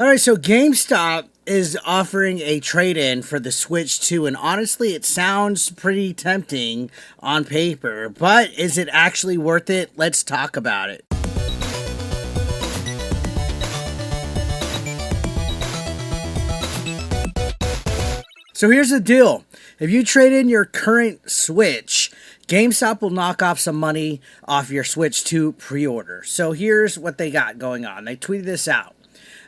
All right, so GameStop is offering a trade-in for the Switch 2, and honestly, it sounds pretty tempting on paper, but is it actually worth it? Let's talk about it. So here's the deal. If you trade in your current Switch, GameStop will knock off some money off your Switch 2 pre-order. So here's what they got going on. They tweeted this out.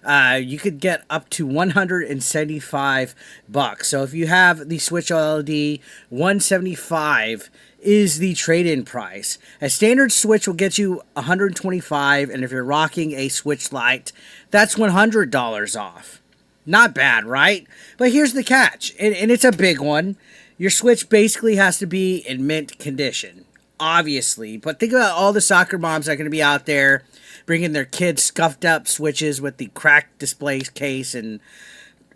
You could get up to $175. So if you have the Switch OLED, $175 is the trade-in price. A standard Switch will get you $125, and if you're rocking a Switch Lite, that's $100 off. Not bad, right? But here's the catch, and it's a big one. Your Switch basically has to be in mint condition, obviously. But think about all the soccer moms that are going to be out there bringing their kids scuffed up Switches with the cracked display case and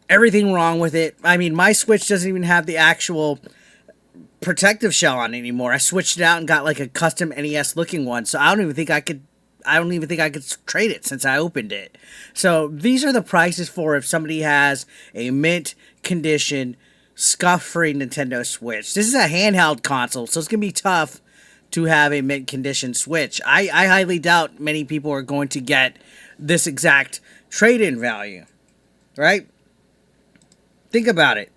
everything wrong with it. I mean, my Switch doesn't even have the actual protective shell on it anymore. I switched it out and got like a custom NES looking one, so I don't even think I could trade it since I opened it. So these are the prices for if somebody has a mint condition scuff-free Nintendo Switch. This is a handheld console, so it's going to be tough to have a mint condition Switch. I highly doubt many people are going to get this exact trade-in value, right? Think about it.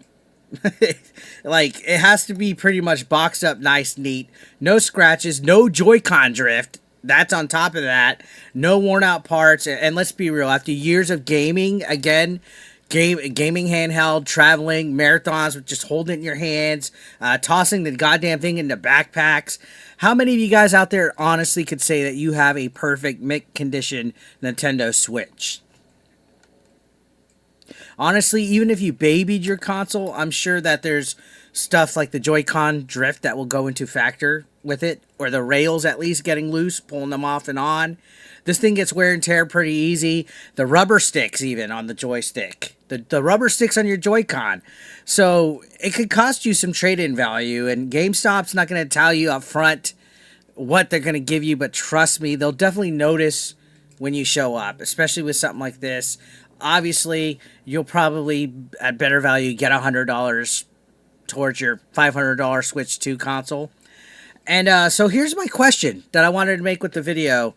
Like, it has to be pretty much boxed up nice, neat, no scratches, no Joy-Con drift. That's on top of that. No worn out parts. And let's be real, after years of gaming, again, gaming handheld, traveling, marathons with just holding it in your hands, tossing the goddamn thing into backpacks. How many of you guys out there honestly could say that you have a perfect mint condition Nintendo Switch? Honestly, even if you babied your console, I'm sure that there's stuff like the Joy-Con drift that will go into factor with it, or the rails at least getting loose, pulling them off and on. This thing gets wear and tear pretty easy. The rubber sticks even on the joystick. The rubber sticks on your Joy-Con. So it could cost you some trade-in value, and GameStop's not going to tell you up front what they're going to give you, but trust me, they'll definitely notice when you show up, especially with something like this. Obviously, you'll probably, at better value, get $100 towards your $500 Switch 2 console. And so here's my question that I wanted to make with the video,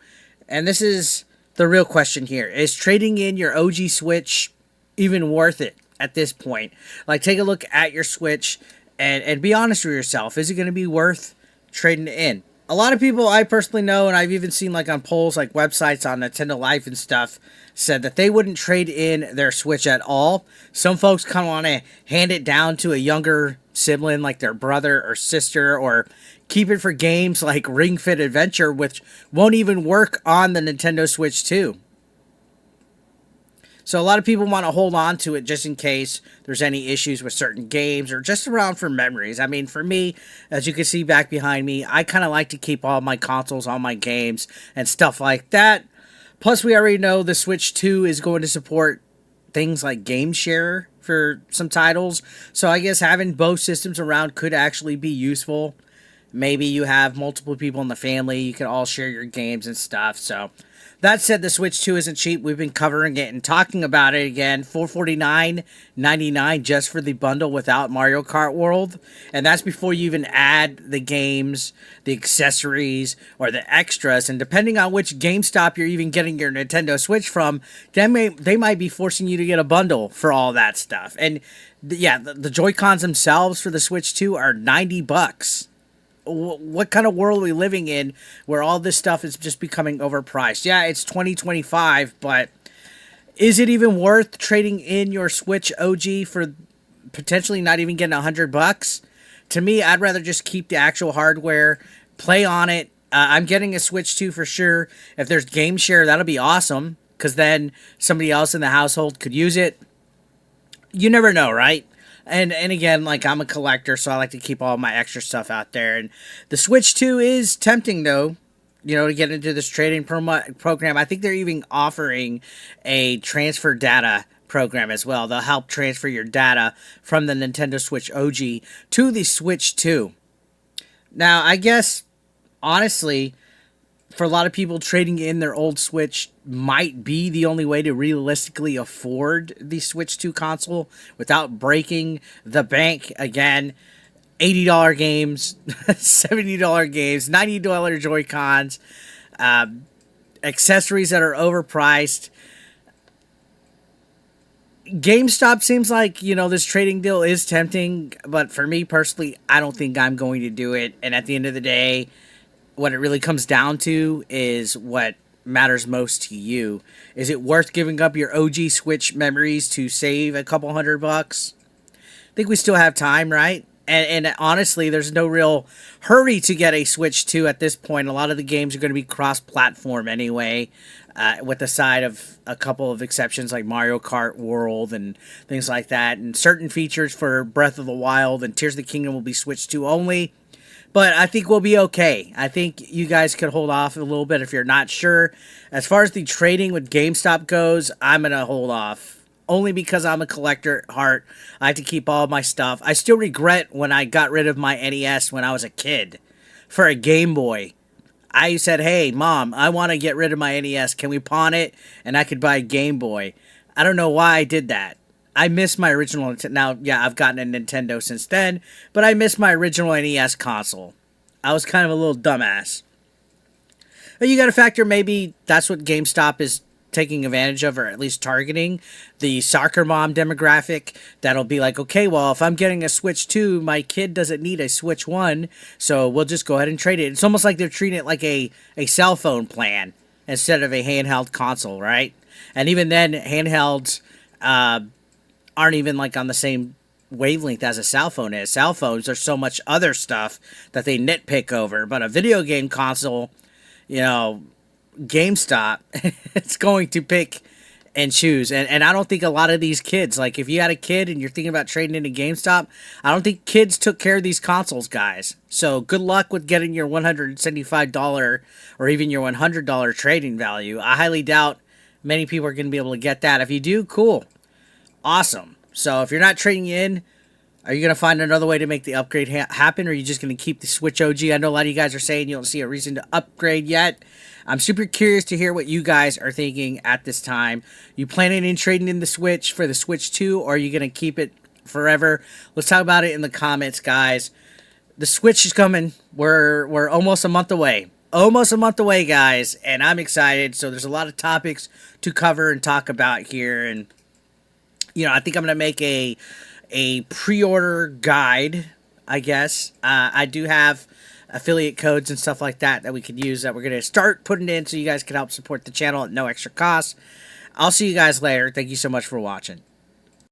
and this is the real question here. Is trading in your OG Switch even worth it at this point? Like, take a look at your Switch and be honest with yourself. Is it going to be worth trading it in? A lot of people I personally know, and I've even seen like on polls, like websites on Nintendo Life and stuff, said that they wouldn't trade in their Switch at all. Some folks kind of want to hand it down to a younger sibling, like their brother or sister, or keep it for games like Ring Fit Adventure, which won't even work on the Nintendo Switch 2. So a lot of people want to hold on to it just in case there's any issues with certain games or just around for memories. I mean, for me, as you can see back behind me, I kind of like to keep all my consoles, all my games, and stuff like that. Plus, we already know the Switch 2 is going to support things like GameShare for some titles. So I guess having both systems around could actually be useful. Maybe you have multiple people in the family, you can all share your games and stuff. So that said, the Switch 2 isn't cheap. We've been covering it and talking about it again. $449.99 just for the bundle without Mario Kart World. And that's before you even add the games, the accessories, or the extras. And depending on which GameStop you're even getting your Nintendo Switch from, they might be forcing you to get a bundle for all that stuff. And yeah, the Joy-Cons themselves for the Switch 2 are $90. What kind of world are we living in where all this stuff is just becoming overpriced? Yeah, it's 2025, but is it even worth trading in your Switch OG for potentially not even getting $100? To me, I'd rather just keep the actual hardware, play on it. I'm getting a Switch 2 for sure. If there's GameShare, that'll be awesome, because then somebody else in the household could use it. You never know, right? And again, like, I'm a collector, so I like to keep all my extra stuff out there. And the Switch 2 is tempting, though, you know, to get into this trading program. I think they're even offering a transfer data program as well. They'll help transfer your data from the Nintendo Switch OG to the Switch 2. Now, I guess, honestly, for a lot of people, trading in their old Switch might be the only way to realistically afford the Switch 2 console without breaking the bank again. $80 games, $70 games, $90 Joy-Cons, accessories that are overpriced. GameStop seems like, this trading deal is tempting, but for me personally, I don't think I'm going to do it. And at the end of the day, what it really comes down to is what matters most to you. Is it worth giving up your OG Switch memories to save a couple $100? I think we still have time, right? And honestly, there's no real hurry to get a Switch 2 at this point. A lot of the games are going to be cross-platform anyway, with the side of a couple of exceptions like Mario Kart World and things like that. And certain features for Breath of the Wild and Tears of the Kingdom will be Switch 2 only. But I think we'll be okay. I think you guys could hold off a little bit if you're not sure. As far as the trading with GameStop goes, I'm going to hold off. Only because I'm a collector at heart. I like to keep all my stuff. I still regret when I got rid of my NES when I was a kid for a Game Boy. I said, hey, Mom, I want to get rid of my NES. Can we pawn it? And I could buy a Game Boy. I don't know why I did that. I miss my original... Now, yeah, I've gotten a Nintendo since then, but I miss my original NES console. I was kind of a little dumbass. But you got to factor maybe that's what GameStop is taking advantage of, or at least targeting the soccer mom demographic. That'll be like, okay, well, if I'm getting a Switch 2, my kid doesn't need a Switch 1, so we'll just go ahead and trade it. It's almost like they're treating it like a cell phone plan instead of a handheld console, right? And even then, handhelds aren't even like on the same wavelength as a cell phone is. Cell phones, there's so much other stuff that they nitpick over, but a video game console, GameStop, it's going to pick and choose. And I don't think a lot of these kids, like if you had a kid and you're thinking about trading into GameStop, I don't think kids took care of these consoles, guys. So good luck with getting your $175 or even your $100 trading value. I highly doubt many people are going to be able to get that. If you do, cool. Awesome. So if you're not trading in, are you going to find another way to make the upgrade happen, or are you just going to keep the Switch OG? I know a lot of you guys are saying you don't see a reason to upgrade yet. I'm super curious to hear what you guys are thinking at this time. You planning on trading in the Switch for the Switch 2, or are you going to keep it forever? Let's talk about it in the comments, guys. The Switch is coming. We're almost a month away. Almost a month away, guys, and I'm excited. So there's a lot of topics to cover and talk about here, and I think I'm going to make a pre-order guide, I guess. I do have affiliate codes and stuff like that we could use that we're going to start putting in so you guys can help support the channel at no extra cost. I'll see you guys later. Thank you so much for watching.